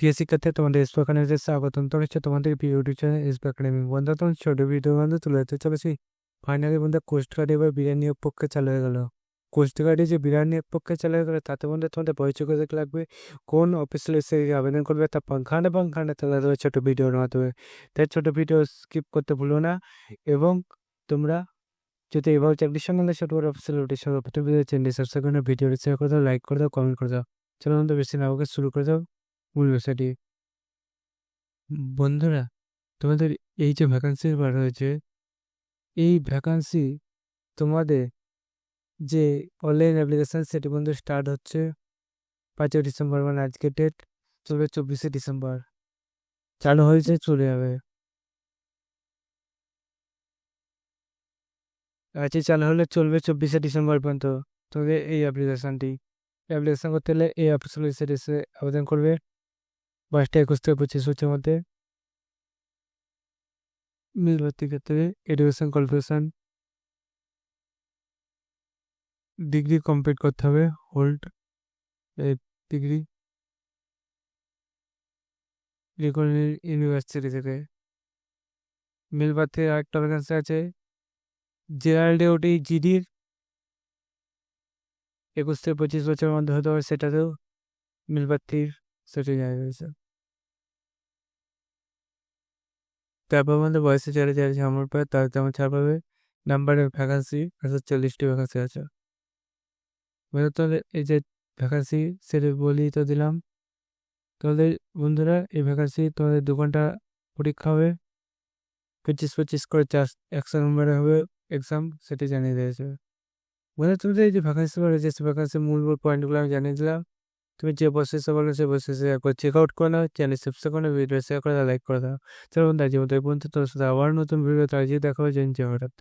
প্রিয় শিক্ষার্থী, তোমাদের স্পোকেন একাডেমিতে স্বাগতম। তো হচ্ছে তোমাদের প্রিয় ইউটিউব চ্যানেল স্পোকেন একাডেমি। বন্ধুরা, তোমার ছোট ভিডিও বন্ধু তুলে ধরতে চলেছি। ফাইনালি বন্ধু, কোস্ট গার্ড এবার বিরিয়ানি নিয়োগ পক্ষে চালু হয়ে গেল। কোস্ট গার্ডে যে বিরিয়ানি নিয়োগ পক্ষে চালু হয়ে গেল, তাতে বন্ধু তোমাদের পরিচয় করে লাগবে, কোন অফিসিয়াল এসে আবেদন করবে, তা পাংখানে তুলে দেবে ছোট ভিডিওর মাধ্যমে। তাই ছোট ভিডিও স্কিপ করতে ভুলো না। এবং তোমরা যদি এবার চাকরির সঙ্গে ছোট বড় অফিসিয়াল নোটিশ চ্যানেল সাবস্ক্রাইব করে ভিডিও শেয়ার করে দাও, লাইক করে দাও, কমেন্ট করে দাও। চলো বন্ধু, বেশি না আমাকে শুরু করে দাও মূল বিষয়টি। বন্ধুরা, তোমাদের এই যে ভ্যাকান্সি বার হয়েছে, এই ভ্যাকান্সি তোমাদের যে অনলাইন অ্যাপ্লিকেশন সেটি বন্ধু স্টার্ট হচ্ছে 5 ডিসেম্বর, মানে আজকে ডেট, চলবে 24 ডিসেম্বর। চালু হয়েছে, চলে যাবে। আজকে চালু হলে চলবে 24 ডিসেম্বর পর্যন্ত। তবে এই অ্যাপ্লিকেশন করতে হলে এই অফিসিয়াল ওয়েবসাইটে আবেদন করবে 22টা 21 থেকে 25 হচ্ছে মধ্যে। মিল ভর্তির ক্ষেত্রে এডুকেশন কোয়ালিফিকেশন ডিগ্রি কমপ্লিট করতে হবে, হোল্ড এই ডিগ্রি ইউনিভার্সিটি থেকে। মেল প্রার্থীর আরেকটা ভ্যাকেন্সি আছে, জেনারেল ডিউটি জিডির 21 থেকে 25 বছরের মধ্যে হতে হবে, সেটাতেও মেল প্রার্থীর সেটি জানা রয়েছে। তারপর মধ্যে বয়সে যারা যারা সামর পায় তারা তেমন ছাড় পাবে। নাম্বারের ভ্যাকান্সি 40টি ভ্যাকান্সি আছে। তাহলে এই যে ভ্যাকান্সি সেটা বলি তো দিলাম। তাহলে বন্ধুরা, এই ভ্যাকান্সি তোমাদের 2 ঘন্টা পরীক্ষা হবে, 25 করে 100 নম্বরে হবে এক্সাম, সেটি জানিয়ে দিয়েছে। বন্ধু, তোমাদের এই যে ভ্যাকান্সি রয়েছে, সেই ভ্যাকান্সির মূল পয়েন্টগুলো আমি জানিয়ে দিলাম। তুমি যে প্রসেসে বলো সেই প্রসেসে একবার চেক আউট করে নাও, চ্যানেল সাবস্ক্রাইব করে ভিডিও শেয়ার করে দাও, লাইক করে দাও। চলো বন্ধু, আজ এই পর্যন্ত। তোমার সাথে আবার নতুন ভিডিও তার দেখা হবে। জয় হিন্দ, জয় ভারত।